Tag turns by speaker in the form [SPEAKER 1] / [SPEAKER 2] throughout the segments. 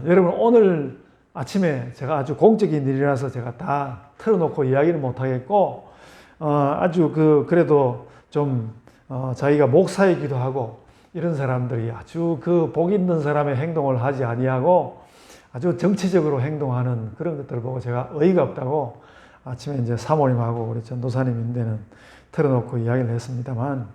[SPEAKER 1] 여러분 오늘 아침에 제가 아주 공적인 일이라서 제가 다 틀어놓고 이야기를 못하겠고 아주 그래도 좀 자기가 목사이기도 하고 이런 사람들이 아주 복 있는 사람의 행동을 하지 아니하고 아주 정치적으로 행동하는 그런 것들을 보고 제가 어이가 없다고 아침에 이제 사모님하고 우리 전도사님인데는 틀어놓고 이야기를 했습니다만,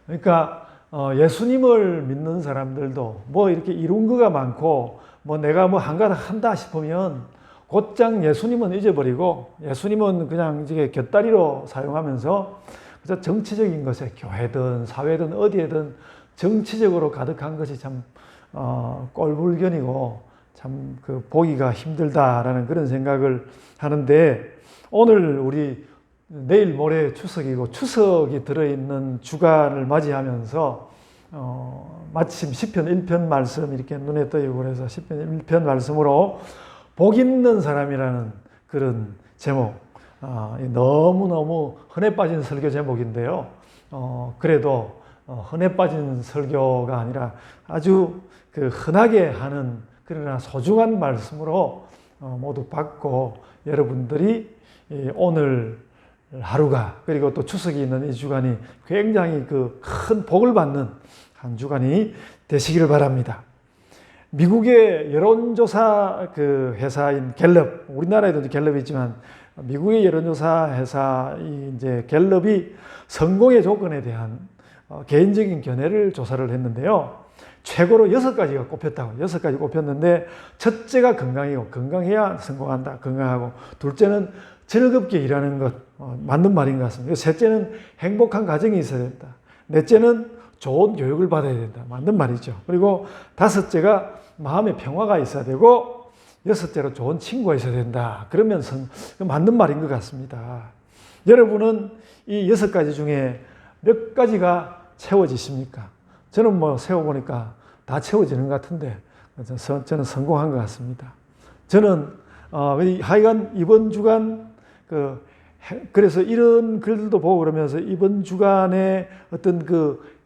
[SPEAKER 1] 그러니까 예수님을 믿는 사람들도 뭐 이렇게 이룬 거가 많고 뭐 내가 뭐 한가닥 한다 싶으면 곧장 예수님은 잊어버리고 예수님은 그냥 이제 곁다리로 사용하면서 그저 정치적인 것에 교회든 사회든 어디에든 정치적으로 가득한 것이 참 꼴불견이고 참 보기가 힘들다라는 그런 생각을 하는데, 오늘 우리 내일 모레 추석이고 추석이 들어있는 주간을 맞이하면서 마침 시편 1편 말씀 이렇게 눈에 떠요. 그래서 시편 1편 말씀으로 복 있는 사람이라는 그런 제목, 너무너무 흔해 빠진 설교 제목인데요. 그래도 흔해 빠진 설교가 아니라 아주 흔하게 하는 그러나 소중한 말씀으로 모두 받고 여러분들이 오늘 하루가 그리고 또 추석이 있는 이 주간이 굉장히 큰 복을 받는 한 주간이 되시기를 바랍니다. 미국의 여론조사 회사인 갤럽, 우리나라에도 갤럽이 있지만 미국의 여론조사 회사인 이제 갤럽이 성공의 조건에 대한 개인적인 견해를 조사를 했는데요. 최고로 6가지가 꼽혔다고. 6가지 꼽혔는데, 첫째가 건강이고, 건강해야 성공한다. 건강하고. 둘째는 즐겁게 일하는 것. 맞는 말인 것 같습니다. 셋째는 행복한 가정이 있어야 된다. 넷째는 좋은 교육을 받아야 된다. 맞는 말이죠. 그리고 다섯째가 마음의 평화가 있어야 되고, 여섯째로 좋은 친구가 있어야 된다. 그러면 맞는 말인 것 같습니다. 여러분은 이 6가지 중에 몇 가지가 채워지십니까? 저는 뭐 세워보니까 다 채워지는 것 같은데 저는 성공한 것 같습니다. 저는 하여간 이번 주간 그래서 이런 글들도 보고 그러면서 이번 주간에 어떤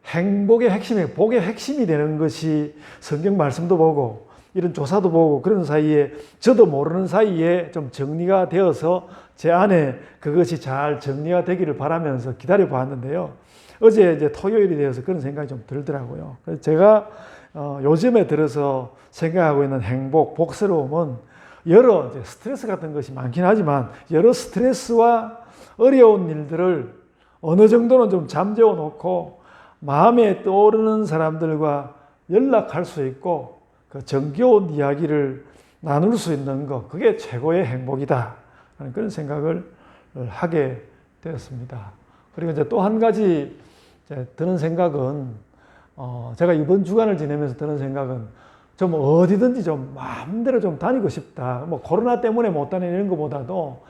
[SPEAKER 1] 행복의 핵심이, 복의 핵심이 되는 것이 성경 말씀도 보고 이런 조사도 보고 그런 사이에 저도 모르는 사이에 좀 정리가 되어서 제 안에 그것이 잘 정리가 되기를 바라면서 기다려 보았는데요. 어제 이제 토요일이 되어서 그런 생각이 좀 들더라고요. 그래서 제가 요즘에 들어서 생각하고 있는 행복, 복스러움은 여러 이제 스트레스 같은 것이 많긴 하지만 여러 스트레스와 어려운 일들을 어느 정도는 좀 잠재워 놓고 마음에 떠오르는 사람들과 연락할 수 있고 정겨운 이야기를 나눌 수 있는 것, 그게 최고의 행복이다 하는 그런 생각을 하게 되었습니다. 그리고 이제 또 한 가지 드는 생각은, 제가 이번 주간을 지내면서 드는 생각은 좀 어디든지 좀 마음대로 좀 다니고 싶다. 뭐 코로나 때문에 못 다니는 것보다도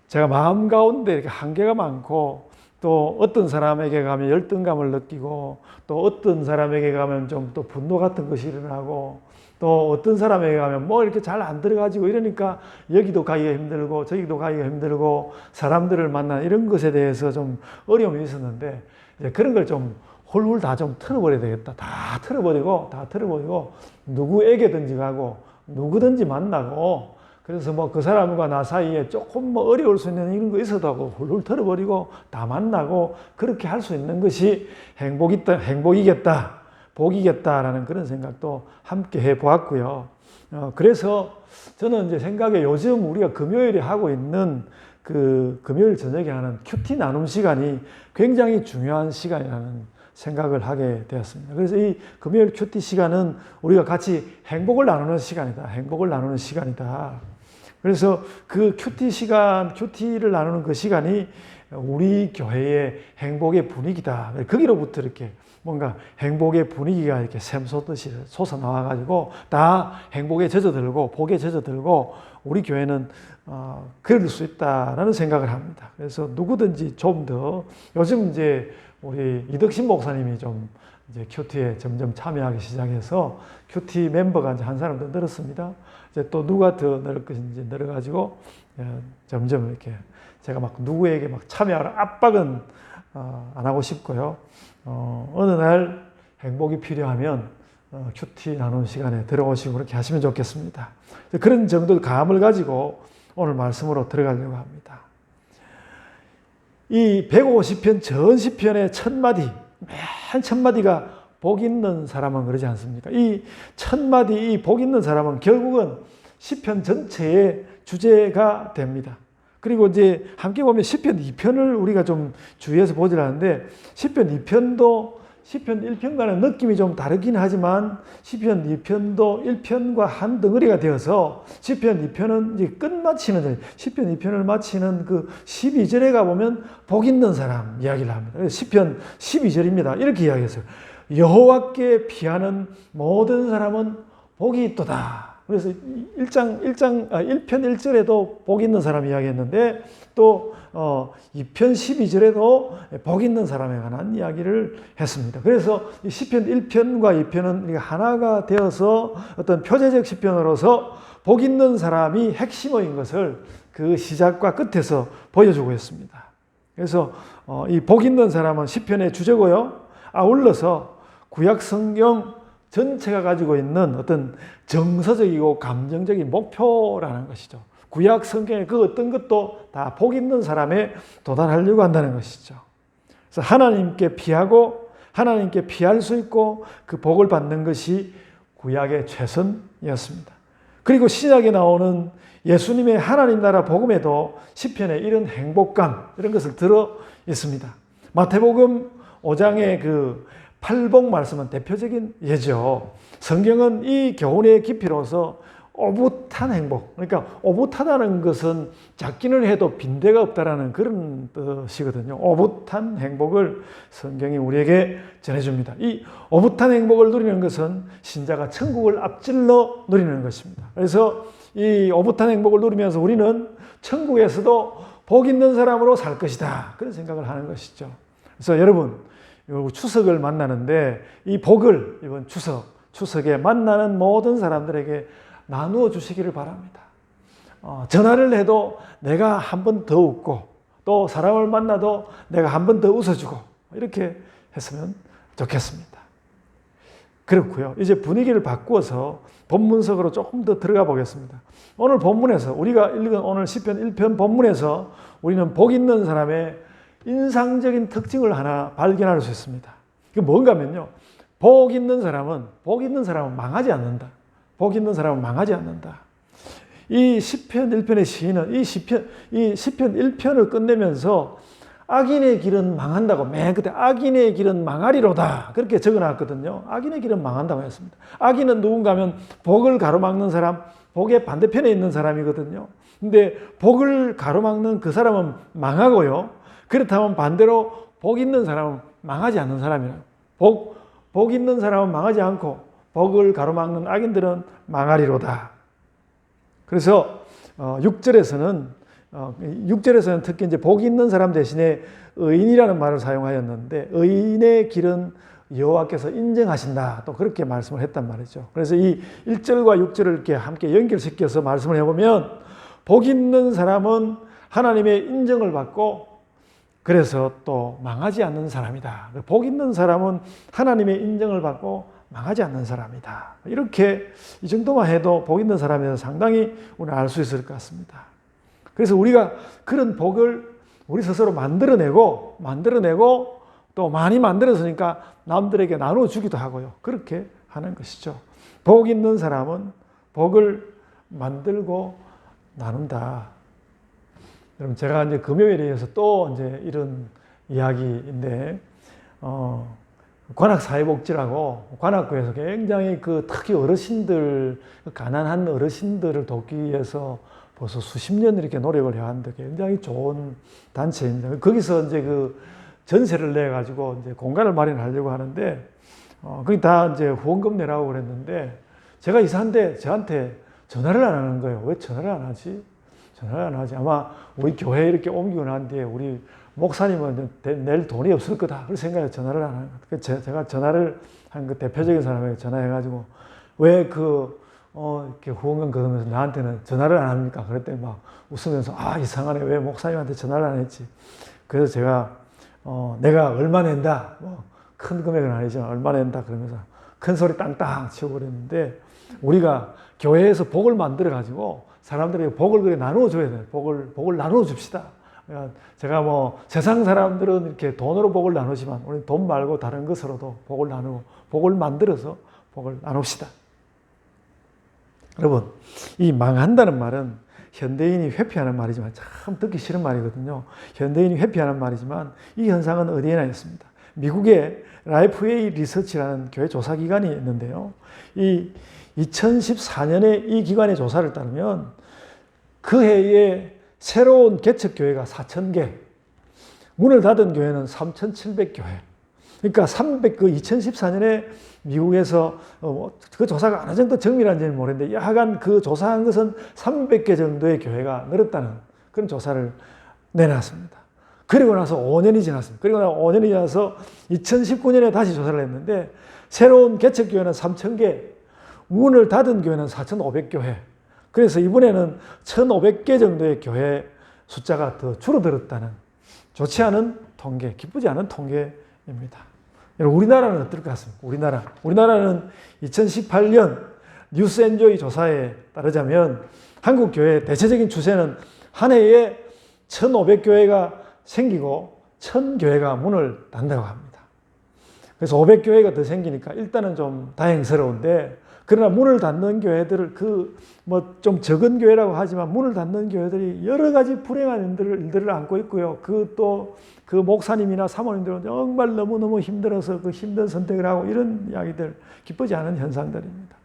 [SPEAKER 1] 제가 마음 가운데 이렇게 한계가 많고, 또 어떤 사람에게 가면 열등감을 느끼고, 또 어떤 사람에게 가면 좀 또 분노 같은 것이 일어나고, 또 어떤 사람에게 가면 뭐 이렇게 잘 안 들어가지고 이러니까 여기도 가기가 힘들고 저기도 가기가 힘들고 사람들을 만나 이런 것에 대해서 좀 어려움이 있었는데, 이제 그런 걸 좀 홀훌 다 좀 틀어버려야 되겠다. 다 틀어버리고 누구에게든지 가고 누구든지 만나고, 그래서 뭐 그 사람과 나 사이에 조금 뭐 어려울 수 있는 이런 거 있어도 하고 훌훌 털어버리고 다 만나고 그렇게 할 수 있는 것이 행복이겠다, 복이겠다라는 그런 생각도 함께 해 보았고요. 그래서 저는 이제 생각에 요즘 우리가 금요일에 하고 있는 금요일 저녁에 하는 큐티 나눔 시간이 굉장히 중요한 시간이라는 생각을 하게 되었습니다. 그래서 이 금요일 큐티 시간은 우리가 같이 행복을 나누는 시간이다. 행복을 나누는 시간이다. 그래서 큐티를 나누는 그 시간이 우리 교회의 행복의 분위기다. 거기로부터 이렇게 뭔가 행복의 분위기가 이렇게 샘솟듯이 솟아나와가지고 다 행복에 젖어들고 복에 젖어들고 우리 교회는 그럴 수 있다라는 생각을 합니다. 그래서 누구든지 좀 더 요즘 이제 우리 이덕신 목사님이 좀 이제 큐티에 점점 참여하기 시작해서 큐티 멤버가 이제 한 사람 더 늘었습니다. 이제 또 누가 더 늘을 것인지 늘어가지고 점점 이렇게 제가 막 누구에게 막 참여하라 압박은 안 하고 싶고요. 어느 날 행복이 필요하면 큐티 나누는 시간에 들어오시고 그렇게 하시면 좋겠습니다. 그런 정도 감을 가지고 오늘 말씀으로 들어가려고 합니다. 이 150편 전 시편의 첫 마디, 맨 첫 마디가 복 있는 사람은 그러지 않습니까? 이 첫 마디, 이 복 있는 사람은 결국은 시편 전체의 주제가 됩니다. 그리고 이제 함께 보면 시편 2편을 우리가 좀 주의해서 보질 않는데 시편 2편도 시편 1편과는 느낌이 좀 다르긴 하지만 시편 2편도 1편과 한 덩어리가 되어서 시편 2편은 이제 끝마치는 시편 2편을 마치는 그 12절에 가보면 복 있는 사람 이야기를 합니다. 시편 12절입니다. 이렇게 이야기했어요. 여호와께 피하는 모든 사람은 복이 있도다. 그래서 1편 1절에도 복 있는 사람 이야기했는데 또 2편 12절에도 복 있는 사람에 관한 이야기를 했습니다. 그래서 시편 1편과 2편은 하나가 되어서 어떤 표제적 시편으로서 복 있는 사람이 핵심어인 것을 그 시작과 끝에서 보여주고 있습니다. 그래서 이 복 있는 사람은 시편의 주제고요. 아울러서 구약 성경 전체가 가지고 있는 어떤 정서적이고 감정적인 목표라는 것이죠. 구약 성경의 그 어떤 것도 다 복 있는 사람에 도달하려고 한다는 것이죠. 그래서 하나님께 피하고 하나님께 피할 수 있고 그 복을 받는 것이 구약의 최선이었습니다. 그리고 신약에 나오는 예수님의 하나님 나라 복음에도 시편에 이런 행복감 이런 것을 들어 있습니다. 마태복음 5장의 그 팔복 말씀은 대표적인 예죠. 성경은 이 교훈의 깊이로서 오붓한 행복, 그러니까 오붓하다는 것은 작기는 해도 빈대가 없다라는 그런 뜻이거든요. 오붓한 행복을 성경이 우리에게 전해줍니다. 이 오붓한 행복을 누리는 것은 신자가 천국을 앞질러 누리는 것입니다. 그래서 이 오붓한 행복을 누리면서 우리는 천국에서도 복 있는 사람으로 살 것이다. 그런 생각을 하는 것이죠. 그래서 여러분, 추석을 만나는데 이 복을 이번 추석에 만나는 모든 사람들에게 나누어 주시기를 바랍니다. 전화를 해도 내가 한 번 더 웃고 또 사람을 만나도 내가 한 번 더 웃어주고 이렇게 했으면 좋겠습니다. 그렇고요. 이제 분위기를 바꾸어서 본문석으로 조금 더 들어가 보겠습니다. 오늘 본문에서 우리가 읽은 오늘 시편 1편 본문에서 우리는 복 있는 사람의 인상적인 특징을 하나 발견할 수 있습니다. 그게 뭔가 하면요. 복 있는 사람은 망하지 않는다. 복 있는 사람은 망하지 않는다. 이 시편 1편의 시인은 이 시편 1편을 끝내면서 악인의 길은 망한다고 맨 끝에 악인의 길은 망하리로다. 그렇게 적어놨거든요. 악인의 길은 망한다고 했습니다. 악인은 누군가 하면 복을 가로막는 사람, 복의 반대편에 있는 사람이거든요. 근데 복을 가로막는 그 사람은 망하고요. 그렇다면 반대로 복 있는 사람은 망하지 않는 사람이에요. 복 있는 사람은 망하지 않고 복을 가로막는 악인들은 망하리로다. 그래서 6절에서는 특히 이제 복 있는 사람 대신에 의인이라는 말을 사용하였는데 의인의 길은 여호와께서 인정하신다. 또 그렇게 말씀을 했단 말이죠. 그래서 이 1절과 6절을 이렇게 함께 연결시켜서 말씀을 해보면 복 있는 사람은 하나님의 인정을 받고 그래서 또 망하지 않는 사람이다. 복 있는 사람은 하나님의 인정을 받고 망하지 않는 사람이다. 이렇게 이 정도만 해도 복 있는 사람에서 상당히 우리는 알 수 있을 것 같습니다. 그래서 우리가 그런 복을 우리 스스로 만들어내고 또 많이 만들었으니까 남들에게 나눠주기도 하고요. 그렇게 하는 것이죠. 복 있는 사람은 복을 만들고 나눈다. 여러분, 제가 이제 금요일에 이어서 또 이제 이런 이야기인데, 관악사회복지라고 관악구에서 굉장히 특히 어르신들, 가난한 어르신들을 돕기 위해서 벌써 수십 년 이렇게 노력을 해왔는데 굉장히 좋은 단체입니다. 거기서 이제 전세를 내가지고 이제 공간을 마련하려고 하는데, 거기 다 이제 후원금 내라고 그랬는데, 제가 이사한데 저한테 전화를 안 하는 거예요. 왜 전화를 안 하지? 전화를 안 하지. 아마 우리 교회 이렇게 옮기고 난 뒤에 우리 목사님은 낼 돈이 없을 거다. 그런 생각에 전화를 안 하는 거예요. 제가 전화를 한 그 대표적인 사람에게 전화해가지고 왜 이렇게 후원금 걷으면서 나한테는 전화를 안 합니까? 그랬더니 막 웃으면서 이상하네. 왜 목사님한테 전화를 안 했지? 그래서 제가 내가 얼마 낸다. 큰 금액은 아니지만 얼마 낸다. 그러면서 큰 소리 땅땅 치고 그랬는데 우리가 교회에서 복을 만들어 가지고 사람들에게 복을 그래 나누어 줘야 돼요. 복을 나누어 줍시다. 제가 뭐 세상 사람들은 이렇게 돈으로 복을 나누지만 우리 돈 말고 다른 것으로도 복을 나누고 복을 만들어서 복을 나눕시다. 여러분, 이 망한다는 말은 현대인이 회피하는 말이지만 참 듣기 싫은 말이거든요. 현대인이 회피하는 말이지만 이 현상은 어디에나 있습니다. 미국의 라이프웨이 리서치라는 교회 조사기관이 있는데요. 이 2014년에 이 기관의 조사를 따르면 그 해에 새로운 개척교회가 4,000개, 문을 닫은 교회는 3,700교회. 그러니까 2014년에 미국에서 그 조사가 어느 정도 정밀한지는 모르겠는데 하여간 그 조사한 것은 300개 정도의 교회가 늘었다는 그런 조사를 내놨습니다. 그리고 나서 5년이 지났습니다. 그리고 나서 5년이 지나서 2019년에 다시 조사를 했는데 새로운 개척교회는 3,000개, 문을 닫은 교회는 4,500교회. 그래서 이번에는 1,500개 정도의 교회 숫자가 더 줄어들었다는 좋지 않은 통계, 기쁘지 않은 통계입니다. 여러분, 우리나라는 어떨 것 같습니까? 우리나라는 2018년 뉴스엔조이 조사에 따르자면 한국 교회의 대체적인 추세는 한 해에 1,500교회가 생기고 1,000교회가 문을 닫는다고 합니다. 그래서 500교회가 더 생기니까 일단은 좀 다행스러운데 그러나 문을 닫는 교회들을 좀 적은 교회라고 하지만 문을 닫는 교회들이 여러 가지 불행한 일들을 안고 있고요. 그 목사님이나 사모님들은 정말 너무너무 힘들어서 그 힘든 선택을 하고 이런 이야기들 기쁘지 않은 현상들입니다.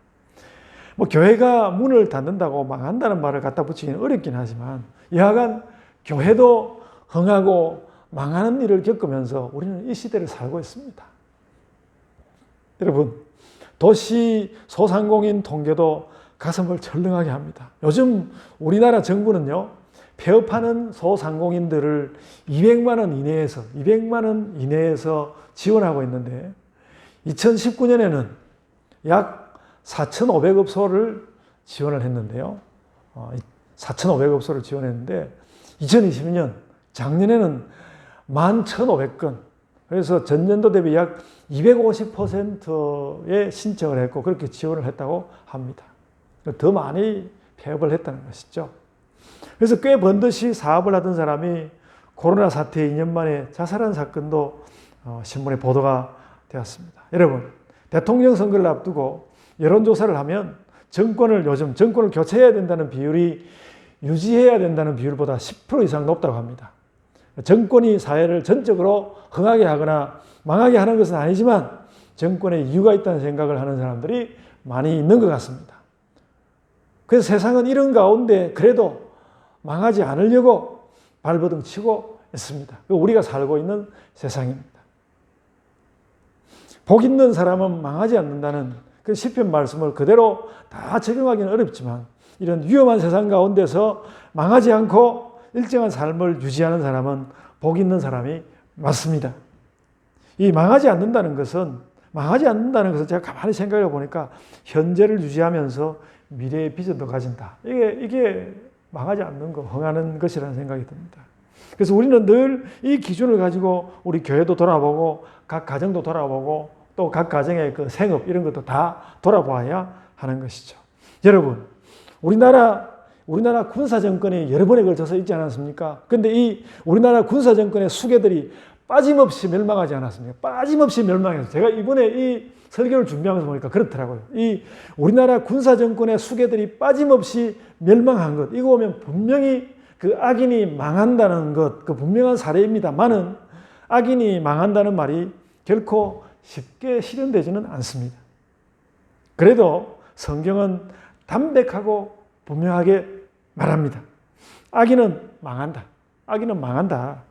[SPEAKER 1] 교회가 문을 닫는다고 망한다는 말을 갖다 붙이기는 어렵긴 하지만 여하간 교회도 흥하고 망하는 일을 겪으면서 우리는 이 시대를 살고 있습니다. 여러분, 도시 소상공인 통계도 가슴을 철렁하게 합니다. 요즘 우리나라 정부는요, 폐업하는 소상공인들을 200만 원 이내에서 지원하고 있는데 2019년에는 약 4,500업소를 지원을 했는데요. 4,500업소를 지원했는데 2020년 작년에는 11,500건, 그래서 전년도 대비 약 250%의 신청을 했고 그렇게 지원을 했다고 합니다. 더 많이 폐업을 했다는 것이죠. 그래서 꽤 번듯이 사업을 하던 사람이 코로나 사태에 2년 만에 자살한 사건도 신문에 보도가 되었습니다. 여러분, 대통령 선거를 앞두고 여론조사를 하면 요즘 정권을 교체해야 된다는 비율이 유지해야 된다는 비율보다 10% 이상 높다고 합니다. 정권이 사회를 전적으로 흥하게 하거나 망하게 하는 것은 아니지만 정권에 이유가 있다는 생각을 하는 사람들이 많이 있는 것 같습니다. 그래서 세상은 이런 가운데 그래도 망하지 않으려고 발버둥 치고 있습니다. 우리가 살고 있는 세상입니다. 복 있는 사람은 망하지 않는다는 그 시편 말씀을 그대로 다 적용하기는 어렵지만 이런 위험한 세상 가운데서 망하지 않고 일정한 삶을 유지하는 사람은 복 있는 사람이 맞습니다. 이 망하지 않는다는 것은 제가 가만히 생각해 보니까 현재를 유지하면서 미래의 비전도 가진다. 이게 망하지 않는 거, 흥하는 것이라는 생각이 듭니다. 그래서 우리는 늘 이 기준을 가지고 우리 교회도 돌아보고 각 가정도 돌아보고 또 각 가정의 그 생업 이런 것도 다 돌아봐야 하는 것이죠. 여러분, 우리나라 군사정권이 여러 번에 걸쳐서 있지 않았습니까? 근데 이 우리나라 군사정권의 수괴들이 빠짐없이 멸망하지 않았습니까? 빠짐없이 멸망했어요. 제가 이번에 이 설교를 준비하면서 보니까 그렇더라고요. 이 우리나라 군사정권의 수괴들이 빠짐없이 멸망한 것, 이거 보면 분명히 그 악인이 망한다는 것, 그 분명한 사례입니다만은 악인이 망한다는 말이 결코 쉽게 실현되지는 않습니다. 그래도 성경은 담백하고 분명하게 말합니다. 악인은 망한다. 악인은 망한다.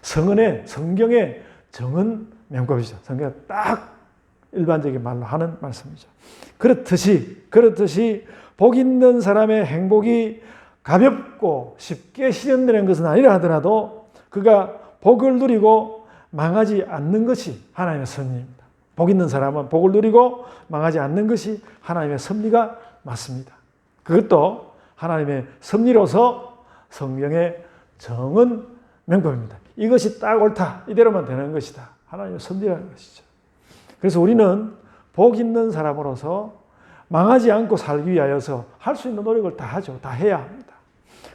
[SPEAKER 1] 성경의 정은 명법이죠. 성경은 딱 일반적인 말로 하는 말씀이죠. 그렇듯이 복 있는 사람의 행복이 가볍고 쉽게 실현되는 것은 아니라 하더라도 그가 복을 누리고 망하지 않는 것이 하나님의 섭리입니다. 복 있는 사람은 복을 누리고 망하지 않는 것이 하나님의 섭리가 맞습니다. 그것도 하나님의 섭리로서 성경의 정은 명법입니다. 이것이 딱 옳다. 이대로만 되는 것이다. 하나님의 섭리라는 것이죠. 그래서 우리는 복 있는 사람으로서 망하지 않고 살기 위하여서 할 수 있는 노력을 다 하죠. 다 해야 합니다.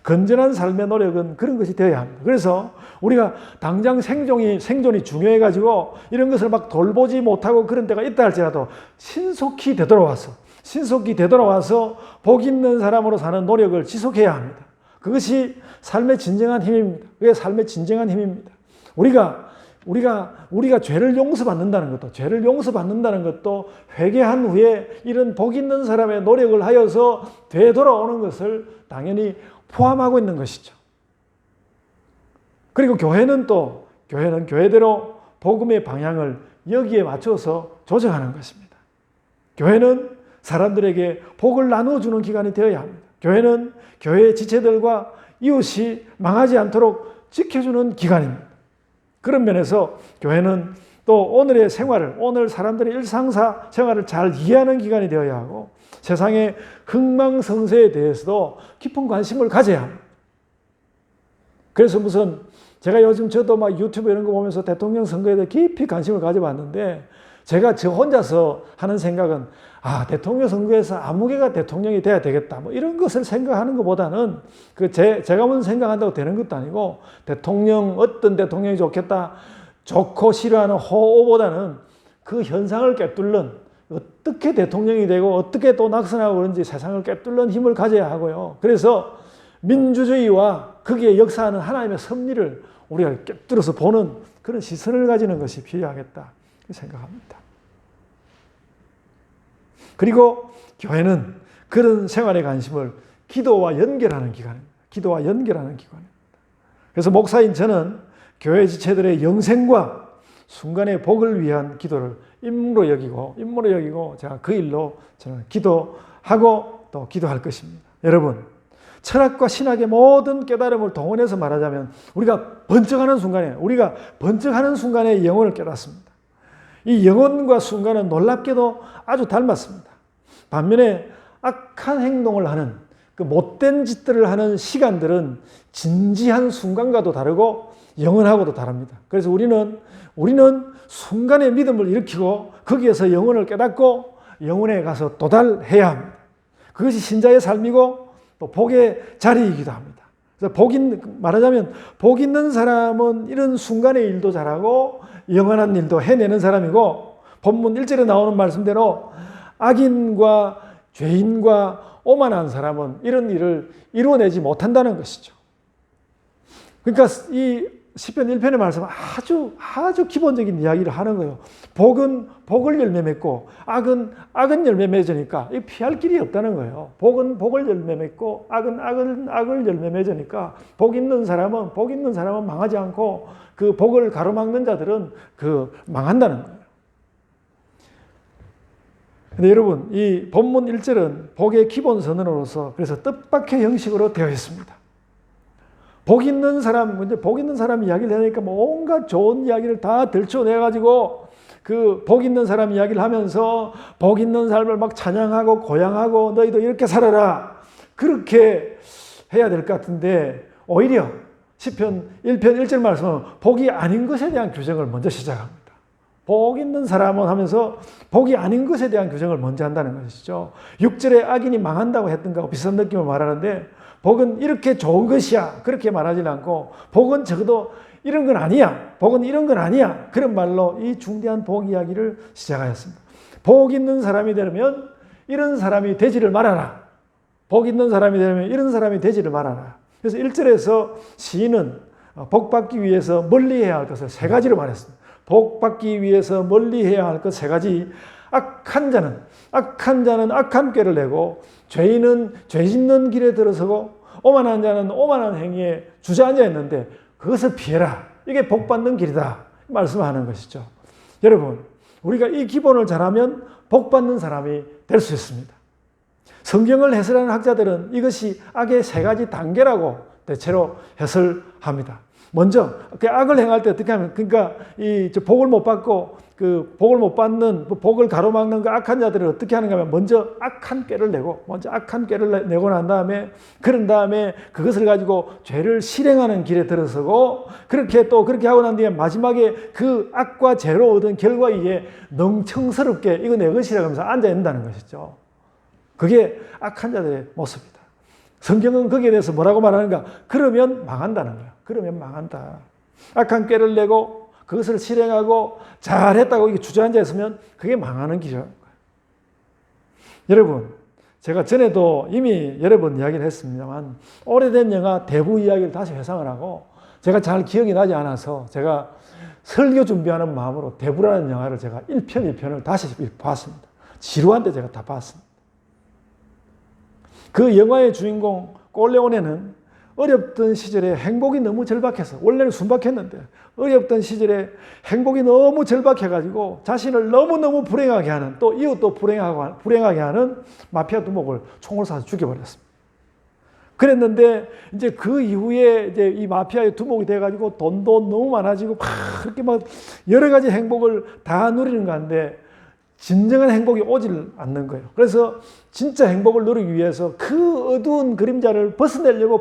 [SPEAKER 1] 건전한 삶의 노력은 그런 것이 되어야 합니다. 그래서 우리가 당장 생존이 중요해가지고 이런 것을 막 돌보지 못하고 그런 때가 있다 할지라도 신속히 되돌아와서 복 있는 사람으로 사는 노력을 지속해야 합니다. 그것이 삶의 진정한 힘입니다. 그게 삶의 진정한 힘입니다. 우리가 죄를 용서받는다는 것도 회개한 후에 이런 복 있는 사람의 노력을 하여서 되돌아오는 것을 당연히 포함하고 있는 것이죠. 그리고 교회는 교회대로 복음의 방향을 여기에 맞춰서 조정하는 것입니다. 교회는 사람들에게 복을 나누어주는 기관이 되어야 합니다. 교회는 교회의 지체들과 이웃이 망하지 않도록 지켜주는 기관입니다. 그런 면에서 교회는 또 오늘 사람들의 일상생활을 잘 이해하는 기관이 되어야 하고 세상의 흥망성쇠에 대해서도 깊은 관심을 가져야 합니다. 그래서 제가 요즘 저도 막 유튜브 이런 거 보면서 대통령 선거에 대해 깊이 관심을 가져봤는데 제가 저 혼자서 하는 생각은 대통령 선거에서 아무개가 대통령이 돼야 되겠다. 이런 것을 생각하는 것보다는 제가 무슨 생각한다고 되는 것도 아니고 어떤 대통령이 좋겠다. 좋고 싫어하는 호호보다는 그 현상을 꿰뚫는 어떻게 대통령이 되고 어떻게 또 낙선하고 그런지 세상을 꿰뚫는 힘을 가져야 하고요. 그래서 민주주의와 거기에 역사하는 하나님의 섭리를 우리가 꿰뚫어서 보는 그런 시선을 가지는 것이 필요하겠다 생각합니다. 그리고 교회는 그런 생활의 관심을 기도와 연결하는 기관입니다. 그래서 목사인 저는 교회 지체들의 영생과 순간의 복을 위한 기도를 임무로 여기고 제가 그 일로 저는 기도하고 또 기도할 것입니다. 여러분, 철학과 신학의 모든 깨달음을 동원해서 말하자면 우리가 번쩍하는 순간에 영혼을 깨닫습니다. 이 영혼과 순간은 놀랍게도 아주 닮았습니다. 반면에 악한 행동을 하는 못된 짓들을 하는 시간들은 진지한 순간과도 다르고 영원하고도 다릅니다. 그래서 우리는 순간의 믿음을 일으키고 거기에서 영혼을 깨닫고 영혼에 가서 도달해야 합니다. 그것이 신자의 삶이고 또 복의 자리이기도 합니다. 그래서 말하자면 복 있는 사람은 이런 순간의 일도 잘하고 영원한 일도 해내는 사람이고 본문 1절에 나오는 말씀대로 악인과 죄인과 오만한 사람은 이런 일을 이루어내지 못한다는 것이죠. 그러니까 이 시편 1편의 말씀은 아주 기본적인 이야기를 하는 거예요. 복은 복을 열매 맺고 악은 열매 맺으니까 피할 길이 없다는 거예요. 복은 복을 열매 맺고 악은 악을 열매 맺으니까 복 있는 사람은 망하지 않고 그 복을 가로막는 자들은 망한다는 거예요. 근데 여러분, 이 본문 1절은 복의 기본 선언으로서 그래서 뜻밖의 형식으로 되어 있습니다. 복 있는 사람 이야기를 하니까 온갖 좋은 이야기를 다 들춰내가지고 그 복 있는 사람 이야기를 하면서 복 있는 삶을 막 찬양하고 고양하고 너희도 이렇게 살아라. 그렇게 해야 될 것 같은데 오히려 시편 1편 1절 말씀은 복이 아닌 것에 대한 규정을 먼저 시작합니다. 복 있는 사람은 하면서 복이 아닌 것에 대한 규정을 먼저 한다는 것이죠. 6절에 악인이 망한다고 했던 거하고 비슷한 느낌을 말하는데 복은 이렇게 좋은 것이야 그렇게 말하지는 않고 복은 적어도 이런 건 아니야. 복은 이런 건 아니야. 그런 말로 이 중대한 복 이야기를 시작하였습니다. 복 있는 사람이 되려면 이런 사람이 되지를 말아라. 복 있는 사람이 되려면 이런 사람이 되지를 말아라. 그래서 1절에서 시인은 복받기 위해서 멀리해야 할 것을 세 가지로 말했습니다. 복받기 위해서 멀리해야 할 것 세 가지. 악한 자는 악한 꾀를 내고 죄인은 죄 짓는 길에 들어서고 오만한 자는 오만한 행위에 주저앉아 있는데 그것을 피해라. 이게 복받는 길이다. 말씀하는 것이죠. 여러분, 우리가 이 기본을 잘하면 복받는 사람이 될 수 있습니다. 성경을 해설하는 학자들은 이것이 악의 세 가지 단계라고 대체로 해설합니다. 먼저 그 악을 행할 때 어떻게 하면, 그러니까 저 복을 못 받고 그 복을 못 받는, 복을 가로막는 그 악한 자들을 어떻게 하는가 하면 먼저 악한 꾀를 내고, 먼저 악한 꾀를 내고 난 다음에, 그런 다음에 그것을 가지고 죄를 실행하는 길에 들어서고, 그렇게 하고 난 뒤에 마지막에 그 악과 죄로 얻은 결과에 능청스럽게 이거 내 것이라고 하면서 앉아 있는다는 것이죠. 그게 악한 자들의 모습이다. 성경은 거기에 대해서 뭐라고 말하는가? 그러면 망한다는 거야. 그러면 망한다. 악한 꾀를 내고 그것을 실행하고 잘했다고 이게 주저앉아 있으면 그게 망하는 길이라는 거예요. 여러분, 제가 전에도 이미 여러 번 이야기를 했습니다만, 오래된 영화 대부 이야기를 다시 회상을 하고, 제가 잘 기억이 나지 않아서 제가 설교 준비하는 마음으로 대부라는 영화를 제가 1편, 2편을 다시 봤습니다. 지루한데 제가 다 봤습니다. 그 영화의 주인공 꼴레오네는 어렵던 시절에 행복이 너무 절박해서, 원래는 순박했는데 어렵던 시절에 행복이 너무 절박해가지고 자신을 너무너무 불행하게 하는, 또 이웃도 불행하게 하는 마피아 두목을 총을 쏴서 죽여버렸습니다. 그랬는데 이제 그 이후에 이제 이 마피아의 두목이 돼가지고 돈도 너무 많아지고 막 그렇게 막 여러 가지 행복을 다 누리는 건데 진정한 행복이 오질 않는 거예요. 그래서 진짜 행복을 누리기 위해서 그 어두운 그림자를 벗어내려고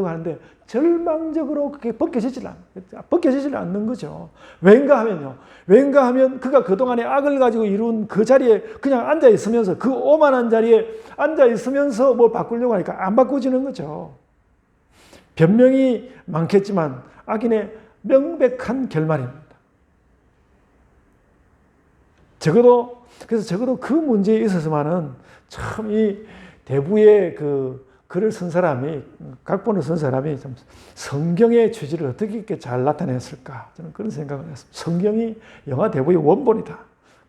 [SPEAKER 1] 하는데 절망적으로 그게 벗겨지질 않는 거죠. 왠가 하면 그가 그동안에 악을 가지고 이룬 그 자리에 그냥 앉아 있으면서, 그 오만한 자리에 앉아 있으면서 뭘 바꾸려고 하니까 안 바꾸지는 거죠. 변명이 많겠지만 악인의 명백한 결말입니다. 그래서 적어도 그 문제에 있어서만은 참 이 대부의 그 글을 쓴 사람이, 각본을 쓴 사람이 참 성경의 취지를 어떻게 이렇게 잘 나타냈을까, 저는 그런 생각을 했습니다. 성경이 영화 대부의 원본이다,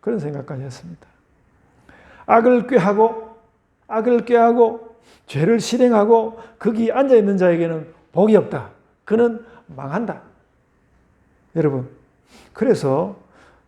[SPEAKER 1] 그런 생각까지 했습니다. 악을 꾀하고 죄를 실행하고 거기 앉아 있는 자에게는 복이 없다. 그는 망한다. 여러분, 그래서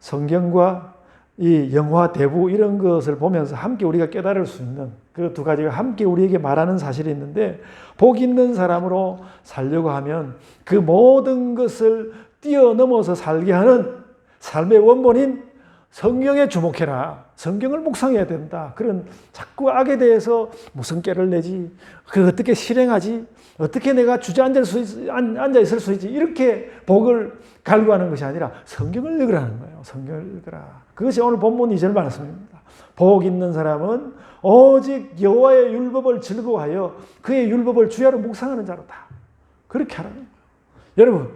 [SPEAKER 1] 성경과 이 영화 대부 이런 것을 보면서 함께 우리가 깨달을 수 있는 그 두 가지가 함께 우리에게 말하는 사실이 있는데, 복 있는 사람으로 살려고 하면 그 모든 것을 뛰어넘어서 살게 하는 삶의 원본인 성경에 주목해라. 성경을 묵상해야 된다. 그런 자꾸 악에 대해서 무슨 꾀를 내지, 그 어떻게 실행하지, 어떻게 내가 주저앉아 있을 수 있지, 이렇게 복을 갈구하는 것이 아니라 성경을 읽으라는 거예요. 성경을 읽으라. 그것이 오늘 본문 2절 말씀입니다. 복 있는 사람은 오직 여호와의 율법을 즐거워하여 그의 율법을 주야로 묵상하는 자로다. 그렇게 하라는 거예요. 여러분,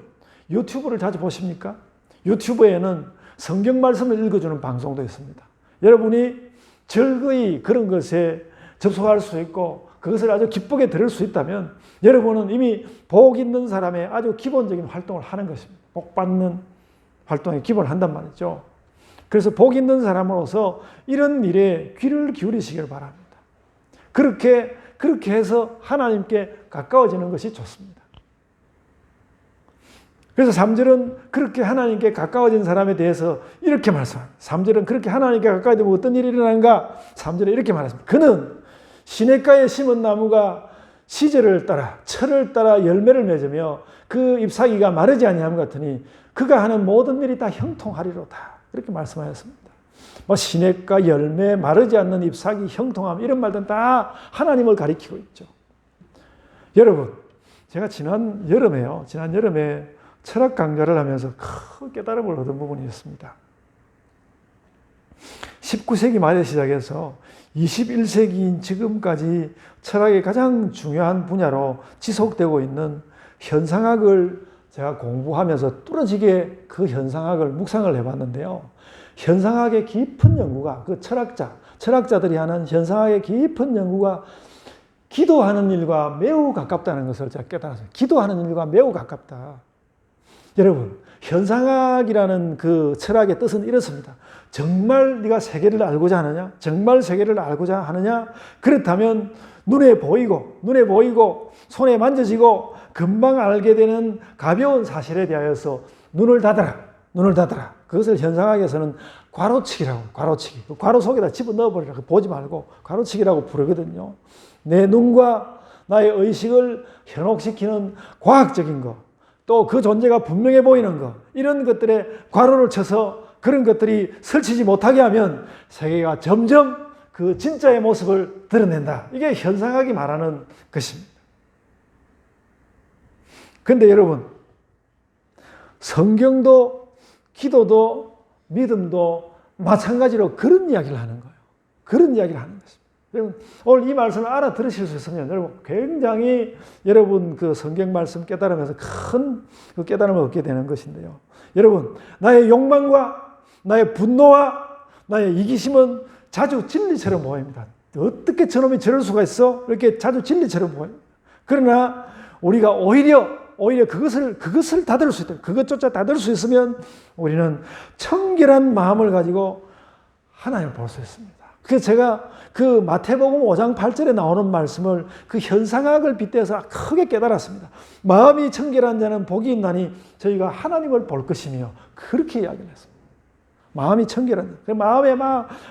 [SPEAKER 1] 유튜브를 자주 보십니까? 유튜브에는 성경 말씀을 읽어주는 방송도 있습니다. 여러분이 즐거이 그런 것에 접속할 수 있고 그것을 아주 기쁘게 들을 수 있다면 여러분은 이미 복 있는 사람의 아주 기본적인 활동을 하는 것입니다. 복 받는 활동에 기본을 한단 말이죠. 그래서 복 있는 사람으로서 이런 일에 귀를 기울이시길 바랍니다. 그렇게 해서 하나님께 가까워지는 것이 좋습니다. 그래서 3절은 그렇게 하나님께 가까워진 사람에 대해서 이렇게 말씀합니다. 3절은 그렇게 하나님께 가까워지면 어떤 일이 일어나는가? 3절에 이렇게 말했습니다. 그는 시냇가에 심은 나무가 시절을 따라 철을 따라 열매를 맺으며 그 잎사귀가 마르지 아니함 같으니 그가 하는 모든 일이 다 형통하리로다. 이렇게 말씀하셨습니다. 뭐 시냇가 열매, 마르지 않는 잎사귀, 형통함, 이런 말들은 다 하나님을 가리키고 있죠. 여러분, 제가 지난 여름에 철학 강좌를 하면서 큰 깨달음을 얻은 부분이 있습니다. 19세기 말에 시작해서 21세기인 지금까지 철학의 가장 중요한 분야로 지속되고 있는 현상학을 제가 공부하면서 뚫어지게 그 현상학을 묵상을 해봤는데요. 현상학의 깊은 연구가, 그 철학자들이 하는 현상학의 깊은 연구가 기도하는 일과 매우 가깝다는 것을 제가 깨달았어요. 기도하는 일과 매우 가깝다. 여러분, 현상학이라는 그 철학의 뜻은 이렇습니다. 정말 네가 세계를 알고자 하느냐? 정말 세계를 알고자 하느냐? 그렇다면 눈에 보이고 손에 만져지고 금방 알게 되는 가벼운 사실에 대하여서 눈을 닫아라. 그것을 현상학에서는 괄호치기. 괄호 속에다 집어넣어버리라. 보지 말고 괄호치기라고 부르거든요. 내 눈과 나의 의식을 현혹시키는 과학적인 것, 또 그 존재가 분명해 보이는 것, 이런 것들에 괄호를 쳐서 그런 것들이 설치지 못하게 하면 세계가 점점 그 진짜의 모습을 드러낸다. 이게 현상학이 말하는 것입니다. 그런데 여러분, 성경도 기도도 믿음도 마찬가지로 그런 이야기를 하는 거예요. 그런 이야기를 하는 것입니다. 여러분, 오늘 이 말씀을 알아들으실 수 있으면 여러분 굉장히 여러분 그 성경 말씀 깨달으면서 큰 그 깨달음을 얻게 되는 것인데요. 여러분, 나의 욕망과 나의 분노와 나의 이기심은 자주 진리처럼 보입니다. 어떻게 저놈이 저럴 수가 있어? 이렇게 자주 진리처럼 보입니다. 그러나 우리가 오히려 그것을 닫을 수 있다. 그것조차 닫을 수 있으면 우리는 청결한 마음을 가지고 하나님을 볼 수 있습니다. 그래서 제가 그 마태복음 5장 8절에 나오는 말씀을 그 현상학을 빗대서 크게 깨달았습니다. 마음이 청결한 자는 복이 있나니 저희가 하나님을 볼 것이며, 그렇게 이야기를 했습니다. 마음이 청결한 자.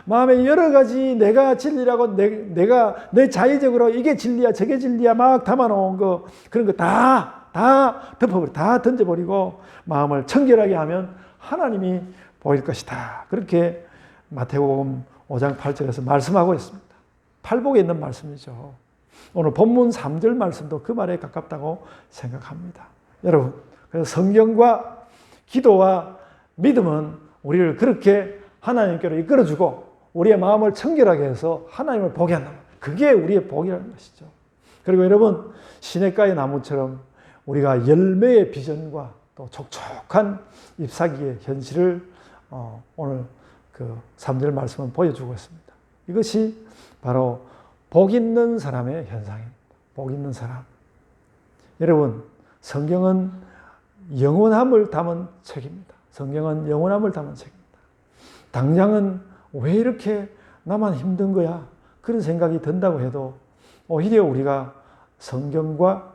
[SPEAKER 1] 마음에 여러 가지 내가 진리라고 내 자의적으로 이게 진리야 저게 진리야 막 담아놓은 거, 그런 거 다 덮어버리고 다 던져버리고 마음을 청결하게 하면 하나님이 보일 것이다. 그렇게 마태복음 5장 8절에서 말씀하고 있습니다. 팔복에 있는 말씀이죠. 오늘 본문 3절 말씀도 그 말에 가깝다고 생각합니다. 여러분, 그래서 성경과 기도와 믿음은 우리를 그렇게 하나님께로 이끌어주고 우리의 마음을 청결하게 해서 하나님을 보게 한다. 그게 우리의 복이라는 것이죠. 그리고 여러분, 시냇가의 나무처럼 우리가 열매의 비전과 또 촉촉한 잎사귀의 현실을 오늘 그 3절 말씀은 보여주고 있습니다. 이것이 바로 복 있는 사람의 현상입니다. 복 있는 사람. 여러분, 성경은 영원함을 담은 책입니다. 성경은 영원함을 담은 책입니다. 당장은 왜 이렇게 나만 힘든 거야? 그런 생각이 든다고 해도 오히려 우리가 성경과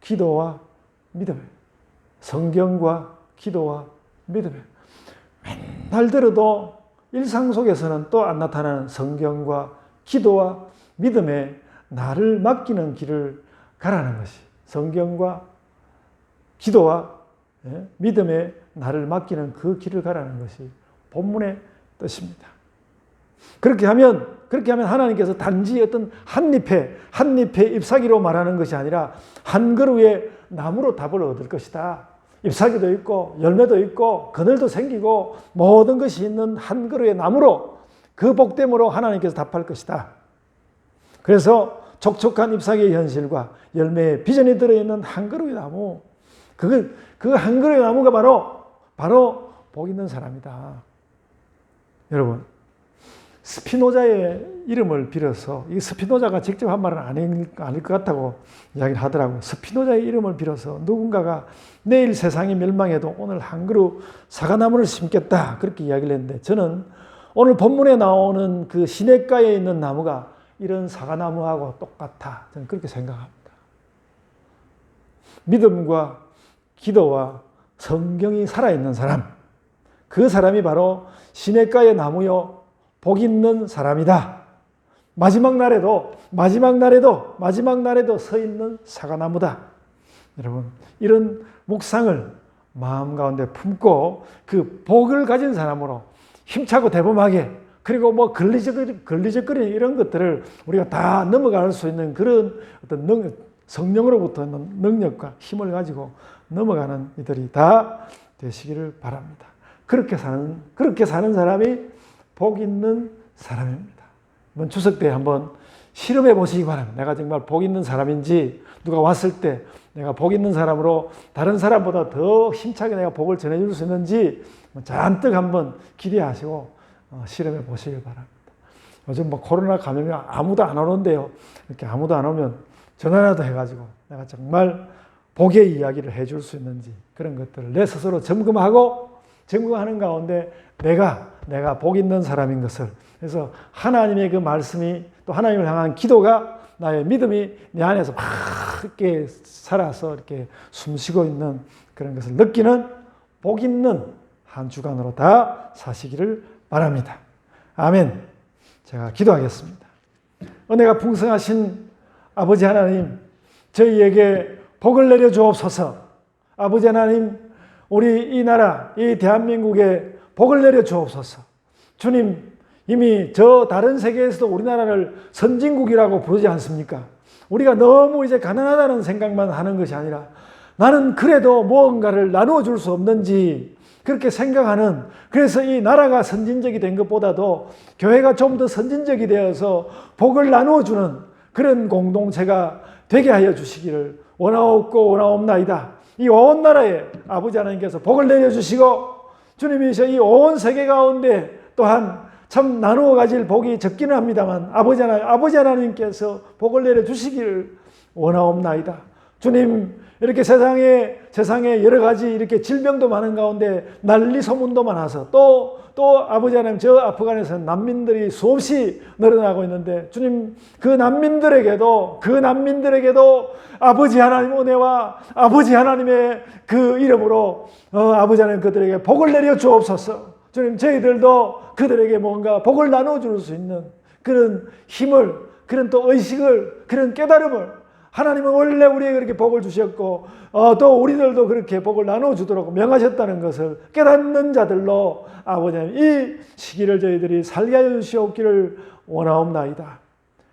[SPEAKER 1] 기도와 믿음, 성경과 기도와 믿음, 맨날 들어도 일상 속에서는 또 안 나타나는 성경과 기도와 믿음에 나를 맡기는 길을 가라는 것이, 성경과 기도와 믿음에 나를 맡기는 그 길을 가라는 것이 본문의 뜻입니다. 그렇게 하면 하나님께서 단지 어떤 한 잎의 잎사귀로 말하는 것이 아니라 한 그루의 나무로 답을 얻을 것이다. 잎사귀도 있고 열매도 있고 그늘도 생기고 모든 것이 있는 한 그루의 나무로, 그 복됨으로 하나님께서 답할 것이다. 그래서 촉촉한 잎사귀의 현실과 열매의 비전이 들어있는 한 그루의 나무, 그 한 그루의 나무가 바로 복 있는 사람이다. 여러분, 스피노자의 이름을 빌어서, 이 스피노자가 직접 한 말은 아닐 것 같다고 이야기를 하더라고요. 스피노자의 이름을 빌어서 누군가가 내일 세상이 멸망해도 오늘 한 그루 사과나무를 심겠다, 그렇게 이야기를 했는데, 저는 오늘 본문에 나오는 그 시냇가에 있는 나무가 이런 사과나무하고 똑같아, 저는 그렇게 생각합니다. 믿음과 기도와 성경이 살아있는 사람, 그 사람이 바로 시냇가의 나무요 복 있는 사람이다. 마지막 날에도 서 있는 사과나무다. 여러분, 이런 묵상을 마음 가운데 품고 그 복을 가진 사람으로 힘차고 대범하게, 그리고 뭐 걸리적거리는 이런 것들을 우리가 다 넘어갈 수 있는 그런 어떤 성령으로부터 있는 능력과 힘을 가지고 넘어가는 이들이 다 되시기를 바랍니다. 그렇게 사는 사람이 복 있는 사람입니다. 이번 추석 때 한번 실험해 보시기 바랍니다. 내가 정말 복 있는 사람인지, 누가 왔을 때 내가 복 있는 사람으로 다른 사람보다 더 힘차게 내가 복을 전해줄 수 있는지 잔뜩 한번 기대하시고 실험해 보시기 바랍니다. 요즘 뭐 코로나 감염이 아무도 안 오는데요. 이렇게 아무도 안 오면 전화라도 해가지고 내가 정말 복의 이야기를 해줄 수 있는지, 그런 것들을 내 스스로 점검하는 가운데 내가 복 있는 사람인 것을, 그래서 하나님의 그 말씀이, 또 하나님을 향한 기도가, 나의 믿음이 내 안에서 막 이렇게 살아서 이렇게 숨쉬고 있는 그런 것을 느끼는 복 있는 한 주간으로 다 사시기를 바랍니다. 아멘. 제가 기도하겠습니다. 은혜가 풍성하신 아버지 하나님, 저희에게 복을 내려 주옵소서. 아버지 하나님, 우리 이 나라, 이 대한민국에 복을 내려 주옵소서. 주님, 이미 저 다른 세계에서도 우리나라를 선진국이라고 부르지 않습니까? 우리가 너무 이제 가난하다는 생각만 하는 것이 아니라 나는 그래도 무언가를 나누어 줄 수 없는지 그렇게 생각하는, 그래서 이 나라가 선진적이 된 것보다도 교회가 좀 더 선진적이 되어서 복을 나누어 주는 그런 공동체가 되게 하여 주시기를 원하옵고 원하옵나이다. 이 온 나라에 아버지 하나님께서 복을 내려주시고, 주님이 이 온 세계 가운데 또한 참 나누어 가질 복이 적기는 합니다만 아버지 하나님께서 복을 내려주시기를 원하옵나이다. 주님, 이렇게 세상에 여러 가지 이렇게 질병도 많은 가운데 난리 소문도 많아서 또 아버지 하나님, 저 아프간에서 난민들이 수없이 늘어나고 있는데 주님, 그 난민들에게도 아버지 하나님 은혜와 아버지 하나님의 그 이름으로 아버지 하나님 그들에게 복을 내려 주옵소서. 주님, 저희들도 그들에게 뭔가 복을 나눠줄 수 있는 그런 힘을, 그런 또 의식을, 그런 깨달음을, 하나님은 원래 우리에게 그렇게 복을 주셨고 또 우리들도 그렇게 복을 나눠주도록 명하셨다는 것을 깨닫는 자들로 아버지 하나님, 이 시기를 저희들이 살게 하여 주시옵기를 원하옵나이다.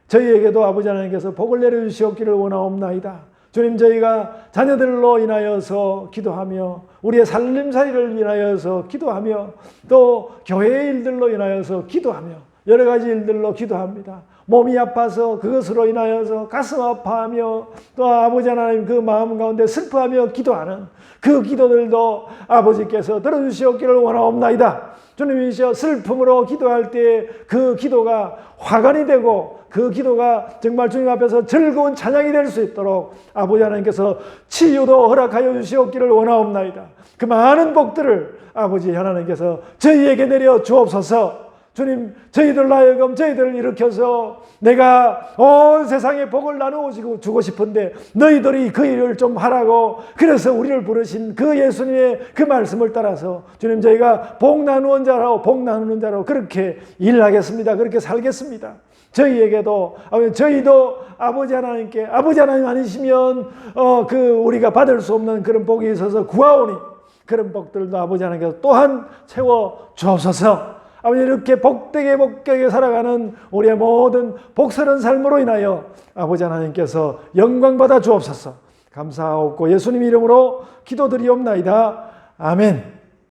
[SPEAKER 1] 저희에게도 아버지 하나님께서 복을 내려주시옵기를 원하옵나이다. 주님, 저희가 자녀들로 인하여서 기도하며 우리의 살림살이를 인하여서 기도하며 또 교회의 일들로 인하여서 기도하며 여러 가지 일들로 기도합니다. 몸이 아파서 그것으로 인하여서 가슴 아파하며 또 아버지 하나님 그 마음 가운데 슬퍼하며 기도하는 그 기도들도 아버지께서 들어주시옵기를 원하옵나이다. 주님이시여, 슬픔으로 기도할 때 그 기도가 화관이 되고 그 기도가 정말 주님 앞에서 즐거운 찬양이 될 수 있도록 아버지 하나님께서 치유도 허락하여 주시옵기를 원하옵나이다. 그 많은 복들을 아버지 하나님께서 저희에게 내려 주옵소서. 주님, 저희들 하여금 저희들을 일으켜서 내가 온 세상에 복을 나누어 주고 싶은데 너희들이 그 일을 좀 하라고, 그래서 우리를 부르신 그 예수님의 그 말씀을 따라서 주님, 저희가 복 나누는 자로 그렇게 일하겠습니다. 그렇게 살겠습니다. 저희에게도 저희도 아버지 하나님께, 아버지 하나님 아니시면 우리가 받을 수 없는 그런 복이 있어서 구하오니 그런 복들도 아버지 하나님께서 또한 채워 주옵소서. 아버지, 이렇게 복되게 살아가는 우리의 모든 복스러운 삶으로 인하여 아버지 하나님께서 영광받아 주옵소서. 감사하옵고 예수님 이름으로 기도드리옵나이다. 아멘.